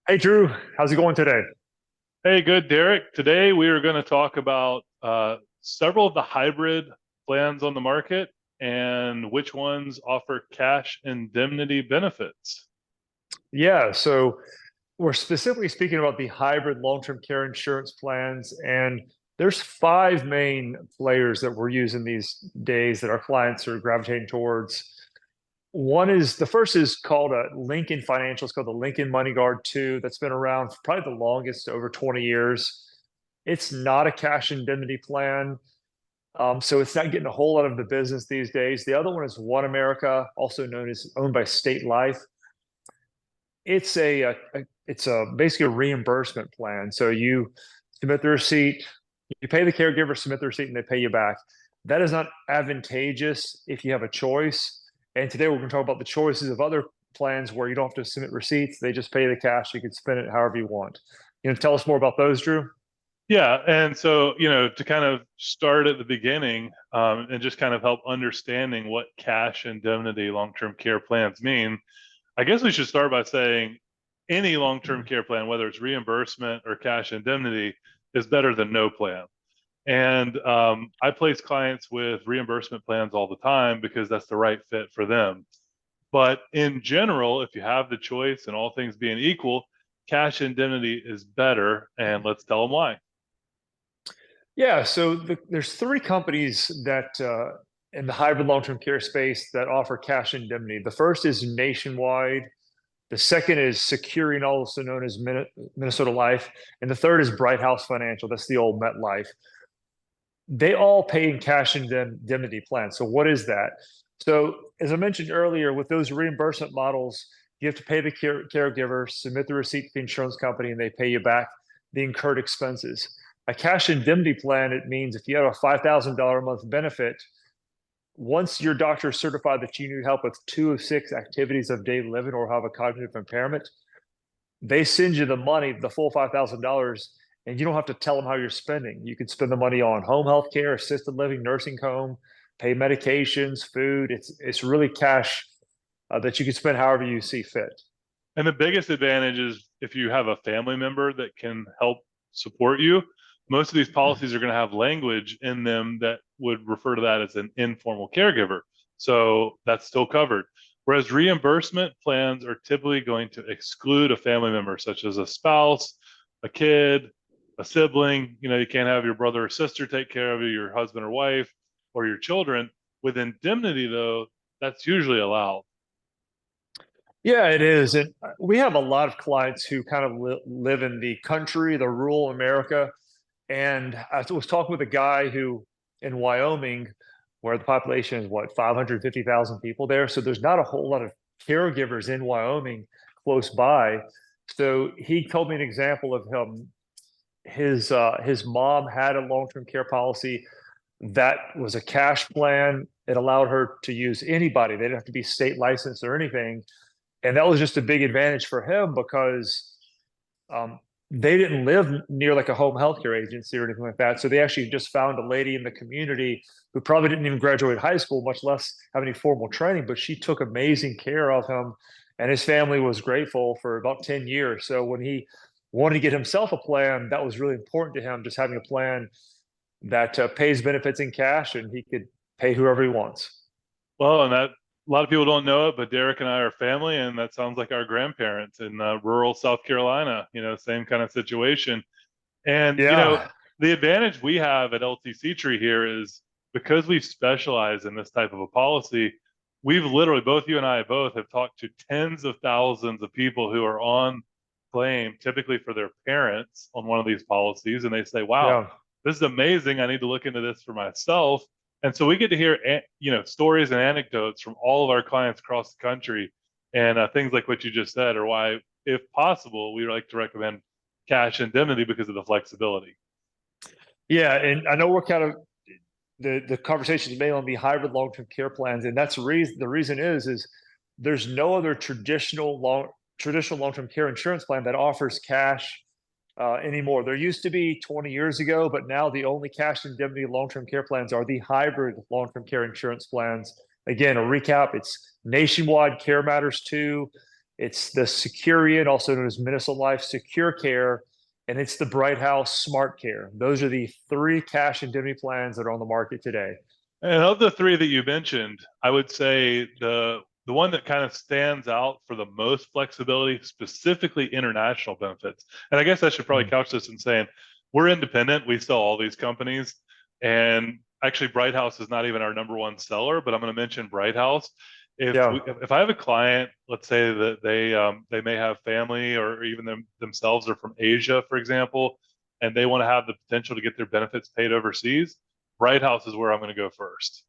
Hey Drew, how's it going today? Hey, good, Derek. Today we are going to talk about several of the hybrid plans on the market and which ones offer cash indemnity benefits. Yeah, so we're specifically speaking about the hybrid long-term care insurance plans, and there's five main players that we're using these days that our clients are gravitating towards. The first is called a Lincoln Financial. It's called the Lincoln Money Guard 2. That's been around for probably the longest, over 20 years. It's not a cash indemnity plan, so it's not getting a whole lot of the business these days. The other one is One America, also known as owned by State Life. It's basically a reimbursement plan. So you submit the receipt, you pay the caregiver, submit the receipt, and they pay you back. That is not advantageous if you have a choice. And today we're going to talk about the choices of other plans where you don't have to submit receipts. They just pay the cash. You can spend it however you want. Tell us more about those, Drew? Yeah, and so, to kind of start at the beginning and just kind of help understanding what cash indemnity long-term care plans mean, I guess we should start by saying any long-term care plan, whether it's reimbursement or cash indemnity, is better than no plan. And I place clients with reimbursement plans all the time because that's the right fit for them. But in general, if you have the choice and all things being equal, cash indemnity is better. And let's tell them why. Yeah, so there's three companies that in the hybrid long-term care space that offer cash indemnity. The first is Nationwide. The second is Securian, also known as Minnesota Life, and the third is Brighthouse Financial. That's the old MetLife. They all pay in cash indemnity plans. So what is that? So as I mentioned earlier, with those reimbursement models, you have to pay the caregiver, submit the receipt to the insurance company, and they pay you back the incurred expenses. A cash indemnity plan, it means if you have a $5,000 a month benefit, once your doctor is certified that you need help with two of six activities of daily living or have a cognitive impairment, they send you the money, the full $5,000, and you don't have to tell them how you're spending. You can spend the money on home health care, assisted living, nursing home, pay medications, food. It's really cash that you can spend however you see fit. And the biggest advantage is if you have a family member that can help support you, most of these policies are going to have language in them that would refer to that as an informal caregiver. So that's still covered. Whereas reimbursement plans are typically going to exclude a family member, such as a spouse, a kid, a sibling. You can't have your brother or sister take care of you, your husband or wife, or your children. With indemnity, though, that's usually allowed. Yeah, it is. And we have a lot of clients who kind of live in the country, the rural America. And I was talking with a guy who in Wyoming, where the population is what, 550,000 people there. So there's not a whole lot of caregivers in Wyoming close by. So he told me an example of him. His mom had a long-term care policy that was a cash plan. It allowed her to use anybody. They didn't have to be state licensed or anything. And that was just a big advantage for him because um, they didn't live near like a home healthcare agency or anything like that. So they actually just found a lady in the community who probably didn't even graduate high school, much less have any formal training, but she took amazing care of him. And his family was grateful for about 10 years. So when he wanted to get himself a plan, that was really important to him, just having a plan that pays benefits in cash and he could pay whoever he wants. Well, and that a lot of people don't know it, but Derek and I are family, and that sounds like our grandparents in rural South Carolina. Same kind of situation. And Yeah. the advantage we have at LTC Tree here is because we specialize in this type of a policy. We've literally, both you and I both have talked to tens of thousands of people who are on claim, typically for their parents on one of these policies, and they say, "Wow, Yeah. this is amazing. I need to look into this for myself." And so we get to hear, stories and anecdotes from all of our clients across the country, and things like what you just said are why, if possible, we like to recommend cash indemnity because of the flexibility. Yeah. And I know we're kind of the conversation is made on the hybrid long-term care plans, and that's the reason is there's no other traditional long-term care insurance plan that offers cash anymore. There used to be 20 years ago, but now the only cash indemnity long-term care plans are the hybrid long-term care insurance plans. Again, a recap: it's Nationwide Care Matters 2, It's the Securian, also known as Minnesota Life Secure Care, and it's the Brighthouse Smart Care. Those are the three cash indemnity plans that are on the market today. And of the three that you mentioned, I would say the one that kind of stands out for the most flexibility, specifically international benefits. And I guess I should probably couch this in saying we're independent. We sell all these companies, and actually, Brighthouse is not even our number one seller. But I'm going to mention Brighthouse. Yeah. If I have a client, let's say that they may have family or even themselves are from Asia, for example, and they want to have the potential to get their benefits paid overseas, Brighthouse is where I'm going to go first.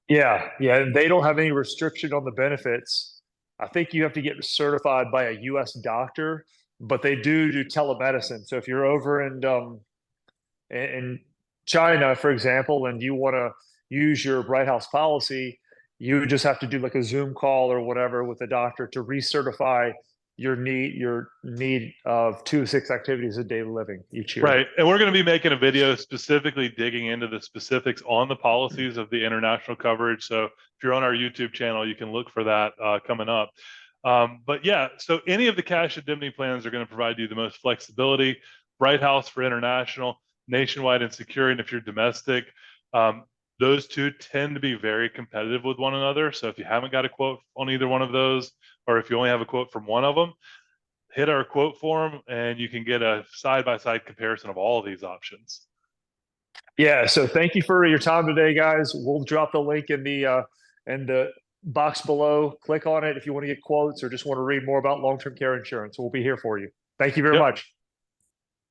Yeah, yeah, and they don't have any restriction on the benefits. I think you have to get certified by a U.S. doctor, but they do telemedicine. So if you're over in China, for example, and you want to use your Brighthouse policy, you just have to do like a Zoom call or whatever with the doctor to recertify your need of 2 to 6 activities of daily living each year. Right. And we're going to be making a video specifically digging into the specifics on the policies of the international coverage. So if you're on our YouTube channel, you can look for that coming up. But yeah, so any of the cash indemnity plans are going to provide you the most flexibility. Brighthouse for international, Nationwide and Securian if you're domestic. Those two tend to be very competitive with one another. So if you haven't got a quote on either one of those, or if you only have a quote from one of them, hit our quote form and you can get a side-by-side comparison of all of these options. Yeah, so thank you for your time today, guys. We'll drop the link in the box below. Click on it if you want to get quotes or just want to read more about long-term care insurance. We'll be here for you. Thank you very Yep. much.